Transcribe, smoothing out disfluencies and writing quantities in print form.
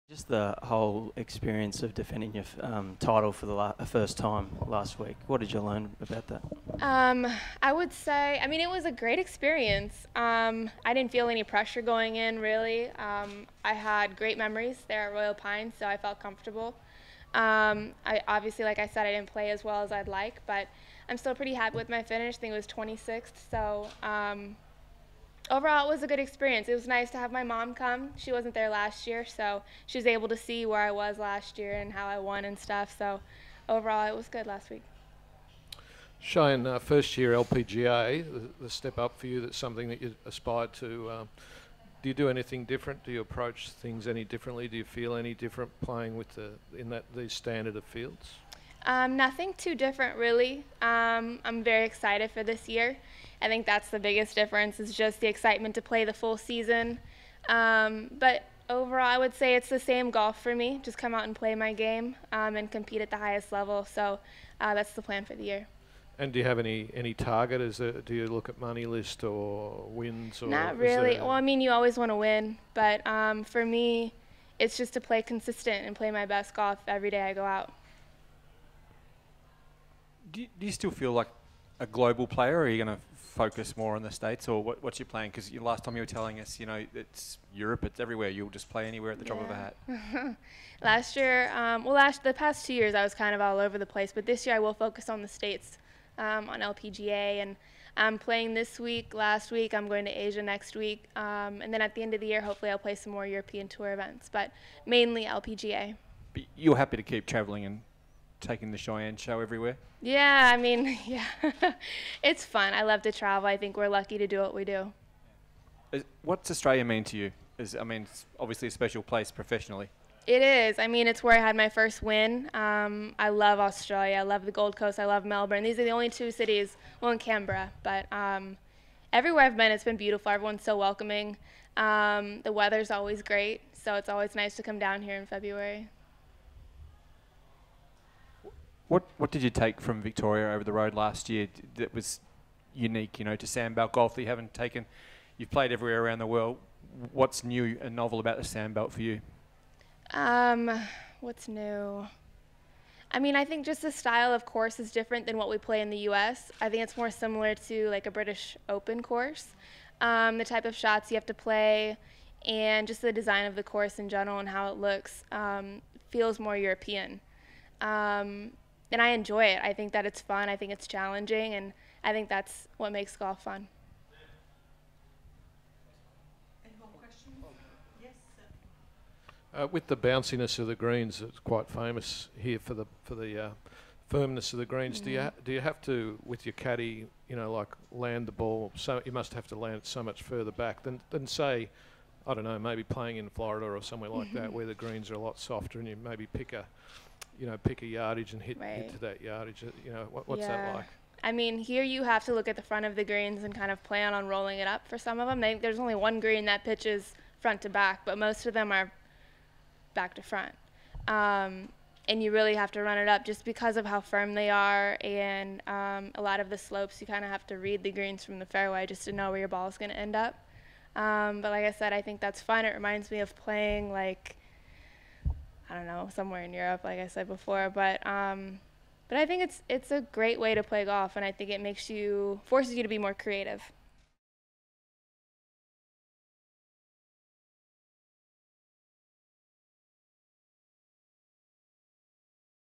Just the whole experience of defending your title for the first time last week. What did you learn about that? I would say, it was a great experience. I didn't feel any pressure going in, really. I had great memories there at Royal Pines, so I felt comfortable. I obviously, like I said, I didn't play as well as I'd like, but I'm still pretty happy with my finish. I think it was 26th, so overall, it was a good experience. It was nice to have my mom come. She wasn't there last year, so she was able to see where I was last year and how I won and stuff. So overall, it was good last week. Cheyenne, first year LPGA, the step up for you, that's something that you aspired to. Do you do anything different? Do you approach things any differently? Do you feel any different playing with these standard of fields? Nothing too different, really. I'm very excited for this year. I think that's the biggest difference, is just the excitement to play the full season. But overall, I would say it's the same golf for me. Just come out and play my game and compete at the highest level. So that's the plan for the year. And do you have any target? Do you look at money list or wins? Or Not really. Well, you always want to win. But for me, it's just to play consistent and play my best golf every day I go out. Do you still feel like a global player, or are you going to focus more on the States, or what's your plan? Because last time you were telling us, it's Europe, it's everywhere. You'll just play anywhere at the drop of a hat. Last year, the past 2 years I was kind of all over the place, but this year I will focus on the States, on LPGA, and I'm playing this week. Last week I'm going to Asia next week, and then at the end of the year hopefully I'll play some more European Tour events, but mainly LPGA. But you're happy to keep traveling and taking the Cheyenne show everywhere? Yeah, yeah. It's fun. I love to travel. I think we're lucky to do what we do. What's Australia mean to you? It's obviously a special place professionally. It is. It's where I had my first win. I love Australia. I love the Gold Coast. I love Melbourne. These are the only two cities, well, in Canberra, but everywhere I've been, it's been beautiful. Everyone's so welcoming. The weather's always great, so it's always nice to come down here in February. What did you take from Victoria over the road last year that was unique, to Sandbelt golf that you haven't taken? You've played everywhere around the world. What's new and novel about the Sandbelt for you? What's new? I think just the style of course is different than what we play in the U.S. I think it's more similar to like a British Open course. The type of shots you have to play and just the design of the course in general and how it looks feels more European. And I enjoy it. I think that it's fun. I think it's challenging, and I think that's what makes golf fun. Any more questions? Yes, sir. With the bounciness of the greens, it's quite famous here for the firmness of the greens. Mm-hmm. Do you have to, with your caddy, like land the ball? So you must have to land it so much further back than say, I don't know, maybe playing in Florida or somewhere like that, where the greens are a lot softer, and you maybe pick a yardage and hit to that yardage. What's that like? Here you have to look at the front of the greens and kind of plan on rolling it up for some of them. There's only one green that pitches front to back, but most of them are back to front. And you really have to run it up just because of how firm they are, and a lot of the slopes you kind of have to read the greens from the fairway just to know where your ball is going to end up. But like I said, I think that's fun. It reminds me of playing I don't know, somewhere in Europe, like I said before. But I think it's a great way to play golf, and I think it forces you to be more creative.